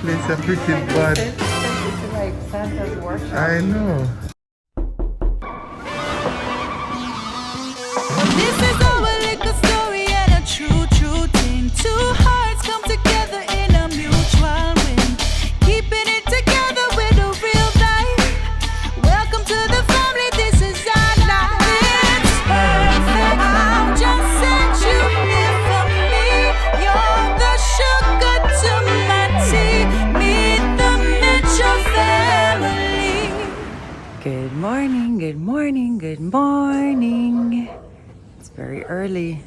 place is freaking bad. It's like Santa's workshop. I know. This is our little story and a true thing. Two hearts come together in a mutual win. Keeping it together with a real life. Welcome to the family, this is our life. It's perfect. I'll just set you here for me. You're the sugar to my tea. Meet the Mitchell family. Good morning, good morning, good morning. It's very early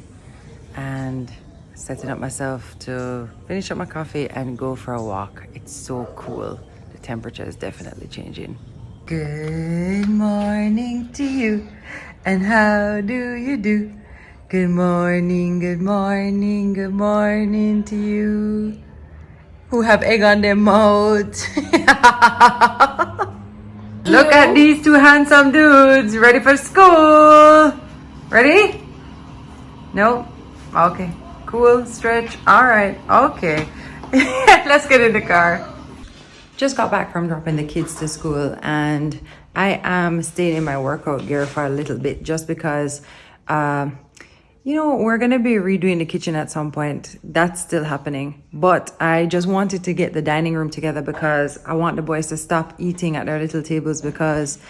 and setting up myself to finish up my coffee and go for a walk. It's so cool. The temperature is definitely changing. Good morning to you. And how do you do? Good morning, good morning, good morning to you. Who have egg on their mouth. Look at these two handsome dudes ready for school. Ready? No? Okay. Cool. Stretch. All right. Okay. Let's get in the car. Just got back from dropping the kids to school and I am staying in my workout gear for a little bit just because, you know, we're going to be redoing the kitchen at some point. That's still happening. But I just wanted to get the dining room together because I want the boys to stop eating at their little tables because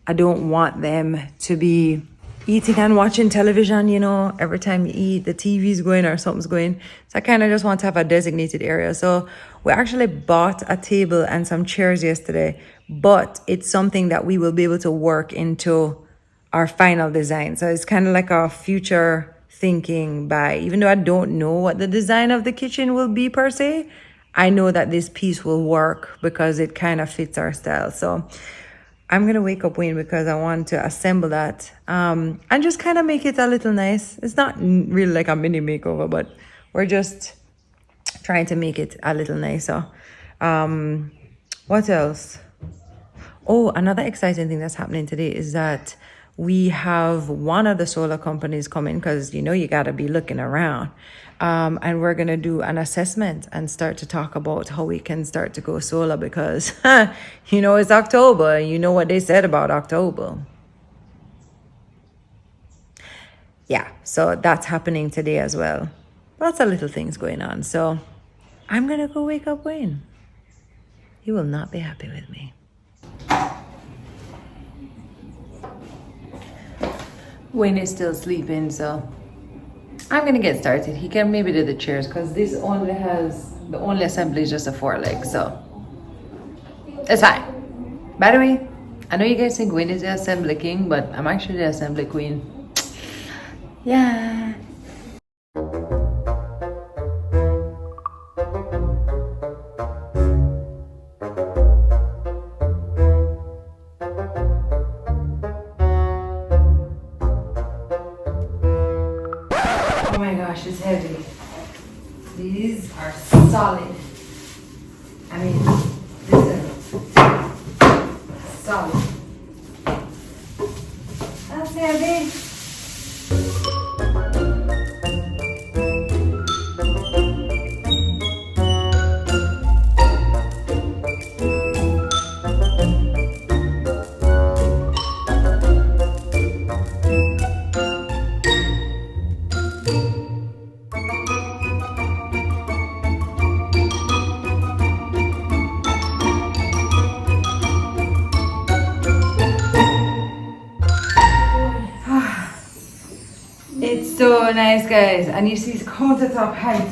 I don't want them to be eating and watching television, you know, every time you eat, the TV's going or something's going. So I kind of just want to have a designated area. So we actually bought a table and some chairs yesterday, but it's something that we will be able to work into our final design. So it's kind of like a future thinking buy. Even though I don't know what the design of the kitchen will be per se, I know that this piece will work because it kind of fits our style. So I'm going to wake up Wayne because I want to assemble that and just kind of make it a little nice. It's not really like a mini makeover, but we're just trying to make it a little nicer. What else? Oh, another exciting thing that's happening today is that we have one of the solar companies coming because, you know, you got to be looking around. And we're going to do an assessment and start to talk about how we can start to go solar because, you know, it's October. You know what they said about October. Yeah, so that's happening today as well. Lots of little things going on. So I'm going to go wake up Wayne. He will not be happy with me. Wayne is still sleeping, so I'm gonna get started. He can maybe do the chairs because this only has, the only assembly is just a 4-leg, so it's fine. By the way, I know you guys think Wayne is the assembly king, but I'm actually the assembly queen. Yeah. Oh my gosh, it's heavy. These are solid. I mean, listen. Solid. That's heavy. It's so nice, guys, and you see it's countertop height.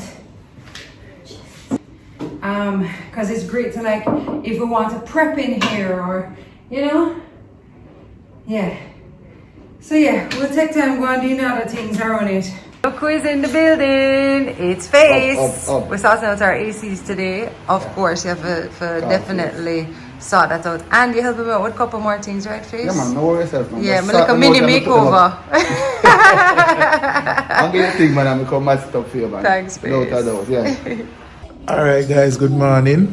Because it's great to, like, if we want to prep in here or, you know, yeah. So yeah, we'll take time go and do other things around it. Look who is in the building. It's Face. Up. We're sorting out our ACs today. Of course, you have to definitely sort that out. And you help me out with a couple more things, right, Face? Yeah, man, no worries, man. Yeah, I'm like a mini makeover. I'm going to think, man, I'm going to match up for you, man. Thanks, Face. No doubt, yeah. Alright, guys, good morning.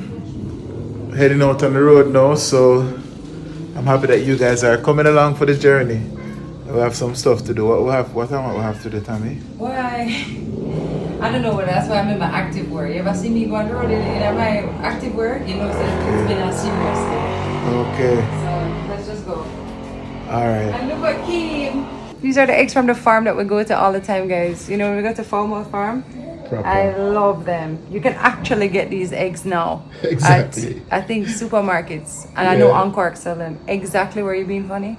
Heading out on the road now, so I'm happy that you guys are coming along for the journey. We have some stuff to do. What am we have to do, Tami? Why? I don't know what that's why I'm in my active wear. You ever see me go on the road in my active wear? You know, so it's been a serious day. Okay. So let's just go. Alright. And look what came. These are the eggs from the farm that we go to all the time, guys. You know, when we go to FOMO farm. Proper. I love them. You can actually get these eggs now. Exactly. At, I think, supermarkets. And I know Encore sell them. Exactly where you're being funny.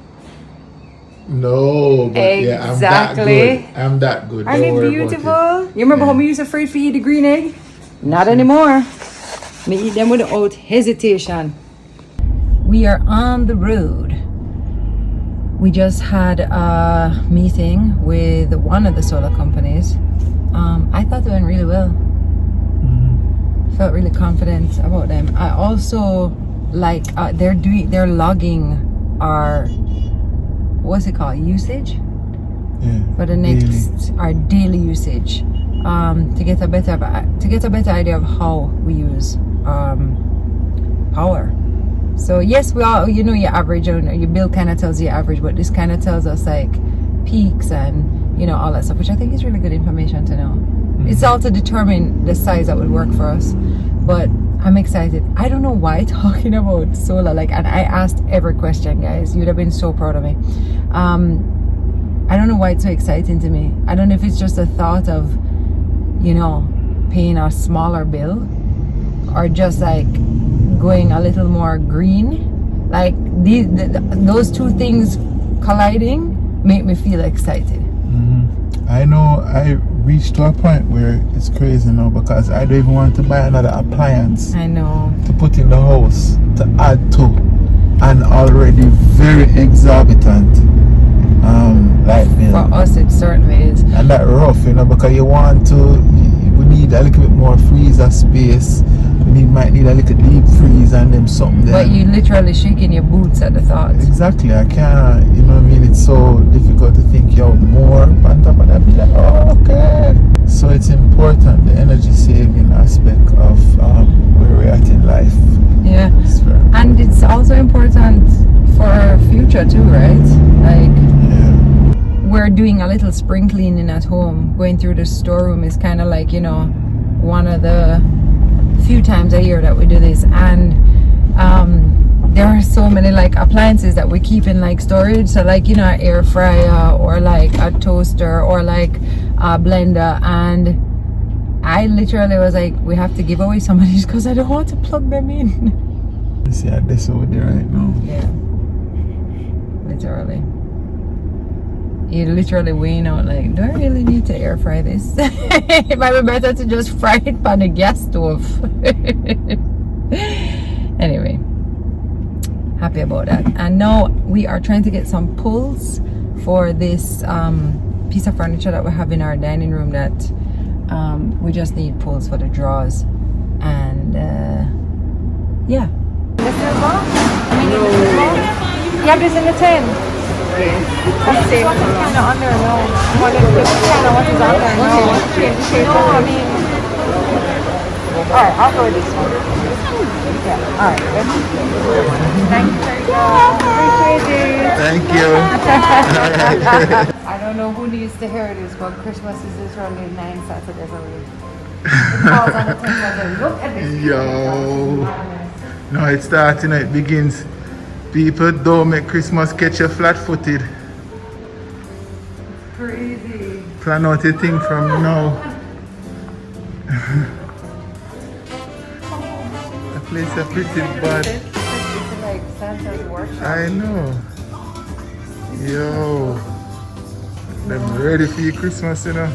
No, but exactly. yeah, I'm that good. Aren't they beautiful? You remember how we used to afraid to eat the green egg? Not anymore. Me eat them without hesitation. We are on the road. We just had a meeting with one of the solar companies. I thought they went really well. Felt really confident about them. I also like they're logging our what's it called, usage for the next our daily usage, to get a better idea of how we use power. So yes, we all, you know, your average, your bill kind of tells you average, but this kind of tells us like peaks and, you know, all that stuff, which I think is really good information to know. It's all to determine the size that would work for us, but I'm excited. I don't know why talking about solar, like, and I asked every question, guys. You'd have been so proud of me. I don't know why it's so exciting to me. I don't know if it's just a thought of, you know, paying a smaller bill, or just like going a little more green. Like those two things colliding make me feel excited. I know I reached to a point where it's crazy now, because I don't even want to buy another appliance. I know. To put in the house to add to an already very exorbitant light bill. For us, it certainly is. And that rough, you know, because we need a little bit more freezer space. We might need a little deep freeze and them something there. But you literally shaking your boots at the thought. Exactly, I can't, you know what I mean? It's so difficult to think out more. On top of that, be like, oh, okay. So it's important, the energy saving aspect of where we're at in life. Yeah. And it's also important for our future too, right? Like, we're doing a little spring cleaning at home. Going through the storeroom is kind of like, you know, one of the few times a year that we do this, and there are so many like appliances that we keep in like storage. So like, you know, an air fryer or like a toaster or like a blender, and I literally was like, we have to give away some of these because I don't want to plug them in. You see this over there right now? Yeah, literally. You literally weighing out like, do I really need to air fry this? It might be better to just fry it on the gas stove. Anyway, happy about that. And now we are trying to get some pulls for this piece of furniture that we have in our dining room, that we just need pulls for the drawers. And yeah. This is all? You have this in the tin? Let's see. Kind of under, no. Kind of what is under, no. No, I mean. Alright, I'll go with this one. Yeah, alright. Thank you. Thank you. I don't know who needs to hear this, but Christmas is literally 9 Saturdays a week. It falls on the 10th Saturday. Look at this. Yo. No, it's starting, it begins. People, don't make Christmas catch you flat-footed. Crazy. Plan out your thing from now. The place is pretty bad. It's like Santa's workshop. I know. Yo. Them ready for your Christmas, you know.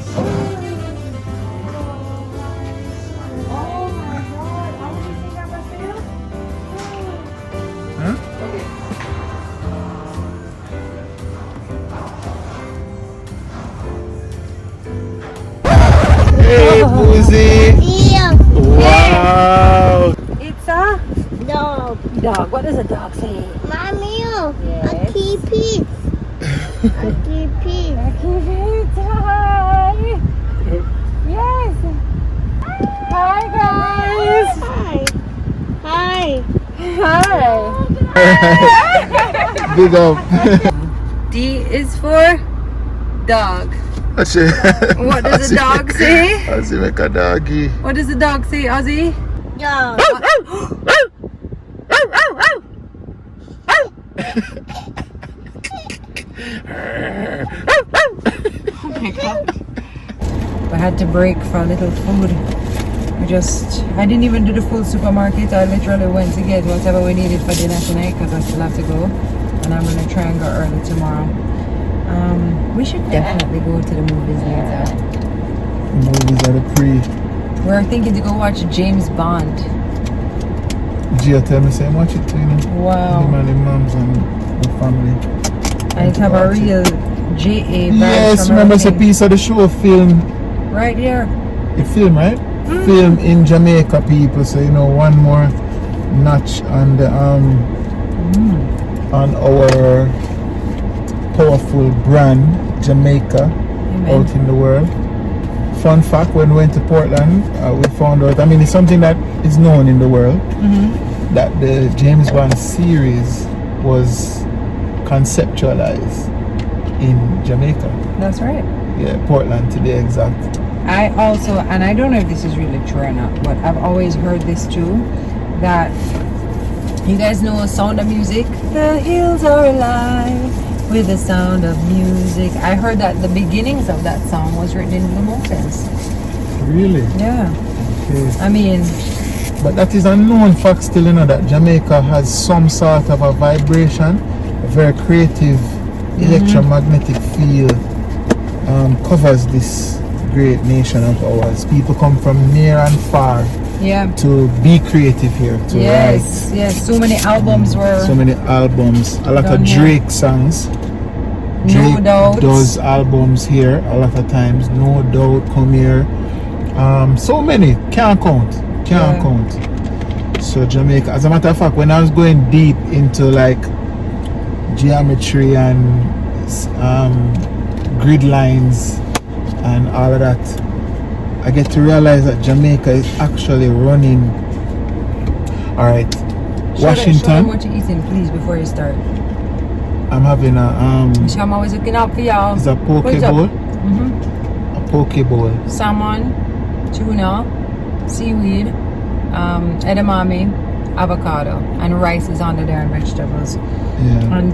Hey, Boozy! Yeah. Wow! It's a Dog. dog. What does a dog say? Mommy, Yes. a kitty. A kitty. Hi. Yes. Hi, guys. Hi. Hi. Big up! D is for dog. What does the dog say? Ozzy make a doggy. What does the dog say, Ozzy? Dog. Oh my god. I had to break for a little food. I didn't even do the full supermarket. I literally went to get whatever we needed for dinner tonight because I still have to go. And I'm going to try and go early tomorrow. We should definitely go to the movies later. Movies are the pre. We're thinking to go watch James Bond. Gia tell me say watch it too, you know. Wow. Him and his moms and the family. I have a real J.A. vibe Yes, from remember it's a everything. piece of the show film. Right here. It film, right? Film in Jamaica, people. So you know, one more notch on the on our powerful brand Jamaica out in the world. Fun fact: when we went to Portland, we found out. I mean, it's something that is known in the world that the James Bond series was conceptualized in Jamaica. That's right. Yeah, Portland to be exact. I also, and I don't know if this is really true or not, but I've always heard this too, that you guys know Sound of Music? The hills are alive with the sound of music. I heard that the beginnings of that song was written in the mountains. Really? Yeah. Okay. I mean, But that is a known fact still, you know, that Jamaica has some sort of a vibration, a very creative electromagnetic field covers this great nation of ours. People come from near and far yeah. to be creative here, to Yes, write. yes. So many albums were. So many albums, a lot of done here. Drake songs. No Drake Doubt. does albums here a lot of times. No Doubt come here. So many, can't count. So Jamaica, as a matter of fact, when I was going deep into like geometry and grid lines and all of that, I get to realize that Jamaica is actually running. All right, Show Washington. them what you're eating, please, before you start. I'm having a I'm always looking out for y'all. it's a poke What's up? bowl. A poke bowl. Salmon, tuna, seaweed, edamame, avocado, and rice is under there and vegetables. Yeah. And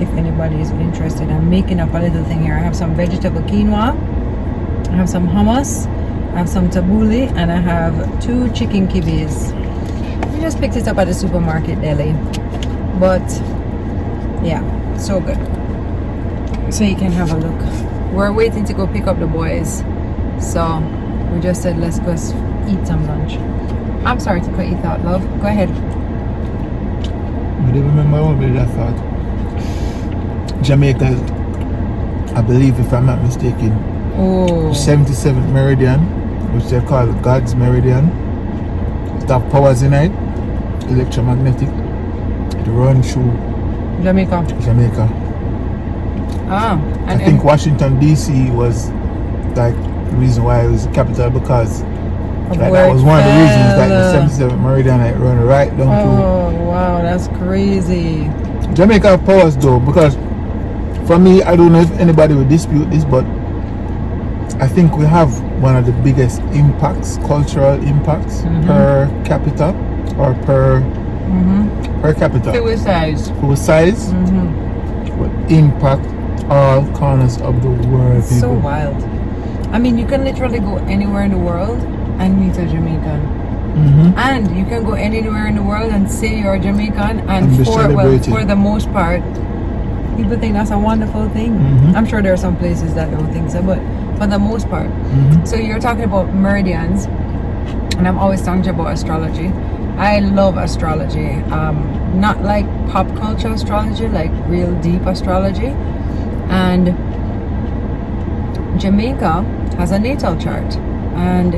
if anybody is interested, I'm making up a little thing here. I have some vegetable quinoa, I have some hummus, I have some tabbouleh, and I have 2 chicken kibis. I just picked it up at the supermarket deli, but yeah, so good. So you can have a look. We're waiting to go pick up the boys, so we just said let's go eat some lunch. I'm sorry to cut you thought, love. Go ahead. I don't remember what I thought. Jamaica, I believe, if I'm not mistaken, Oh, 77th meridian, which they call God's meridian. It have powers in it, electromagnetic. It runs through Jamaica. Jamaica. Ah, I and think Washington DC was like the reason why it was the capital, because of like, where that was it one of the reasons that fell. the 77th meridian it run right down Oh wow, that's crazy. to Jamaica have powers though, because for me, I don't know if anybody will dispute this, but I think we have one of the biggest impacts, cultural impacts per capita or per capita. Suicides. For size, will impact all corners of the world. So People. wild. I mean, you can literally go anywhere in the world and meet a Jamaican. And you can go anywhere in the world and say you're a Jamaican, and be celebrated. for the most part, people think that's a wonderful thing. I'm sure there are some places that don't think so, but for the most part. So you're talking about meridians, and I'm always talking about astrology. I love astrology. Not like pop culture astrology, like real deep astrology. And Jamaica has a natal chart, and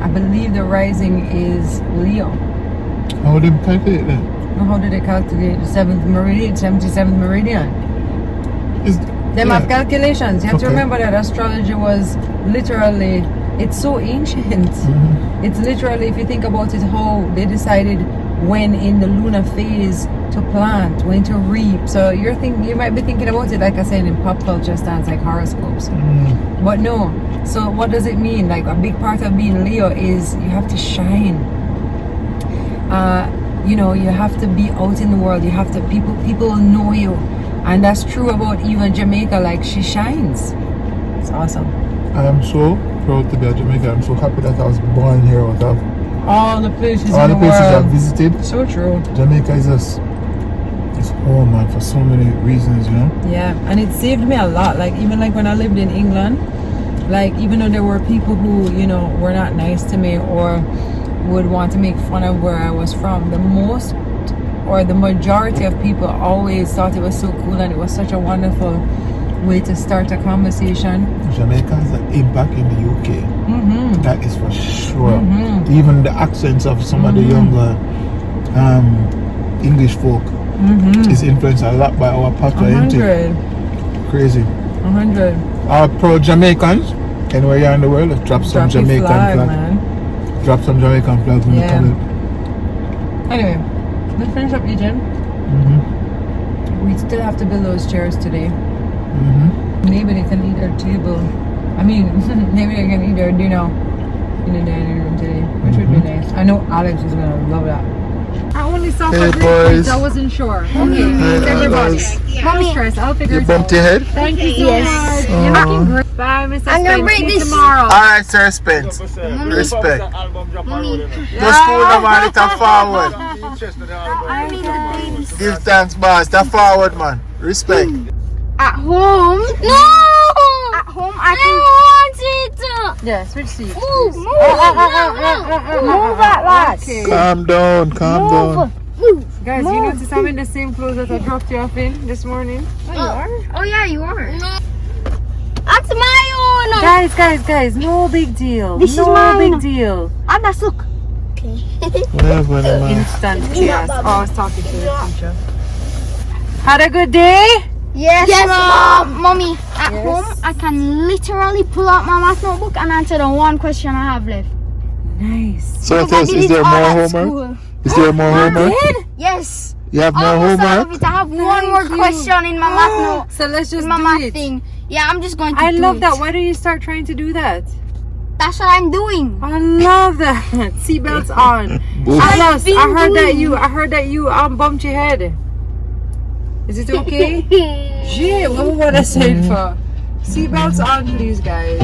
I believe the rising is Leo. How would they calculate that? How did they calculate the 7th meridian, 77th meridian? Them have calculations. You have to Okay. remember that astrology was literally, it's so ancient. It's literally, if you think about it, how they decided when in the lunar phase to to plant, when to reap. So you might be thinking about it, like I said, in pop culture stands like horoscopes. But no. So what does it mean? Like a big part of being Leo is you have to shine. You know, you have to be out in the world. You have to people know you, and that's true about even Jamaica. Like she shines. It's awesome. I am so proud to be a Jamaican. I'm so happy that I was born here out of All the places all in the the places world. I've visited. So true. Jamaica is just it's home, man, for so many reasons, you know. Yeah, and it saved me a lot. Like even like when I lived in England, like even though there were people who, you know, were not nice to me or would want to make fun of where I was from, the majority of people always thought it was so cool and it was such a wonderful way to start a conversation. Jamaica has an impact in the UK. That is for sure. Even the accents of some of the younger English folk is influenced a lot by our patois, ain't it? Crazy. 100. Our pro Jamaicans, anywhere you're in the world, drop some your Jamaican flag. man. Drop some Jamaican flags in the comment. Anyway, let's finish up eating. We still have to build those chairs today. Maybe they can eat our table. I mean, maybe they can eat their dinner in the dining room today, which would be nice. I know Alex is gonna love that. I only saw Hey, for boys. I wasn't sure. Okay, everybody. Don't stress. I'll figure You it bumped out. your head? Thank you so much. You're looking great. Bye, Mr. I'm gonna Spence. break See you this. tomorrow. Alright, Sir Spence. Respect. Just pull the man, it's a forward. I mean the babies. Give thanks, boss. It's a forward, man. Respect. At home? No! At home, I want it. Yeah, switch seats. Move that lad. Okay. Calm down, calm down. Move. Guys, you notice I'm in the same clothes that I dropped you off in this morning? Oh, you are? Oh yeah, you are. That's my own. Guys, no big deal. This is no mine. big deal. That's look. Okay. Whatever, man. Instant chaos. Oh, I was talking to the teacher. Had a good day? Yes, Mom. Mommy, at home, I can literally pull out my math notebook and answer the one question I have left. Nice. So Because I tell us, did is it there all more at homework? school. Is there more homework? Yes. You have more Almost all of homework? it. I have one more question in my math note. So let's just In my do math it. thing. Yeah, I'm just going to I do love it. that. Why don't you start trying to do that? That's what I'm doing. I love that. Seatbelts on. Oof. Plus, been I heard doing- that you bumped your head. Is it okay? Gee, what would I say for? Seatbelts on, please, guys.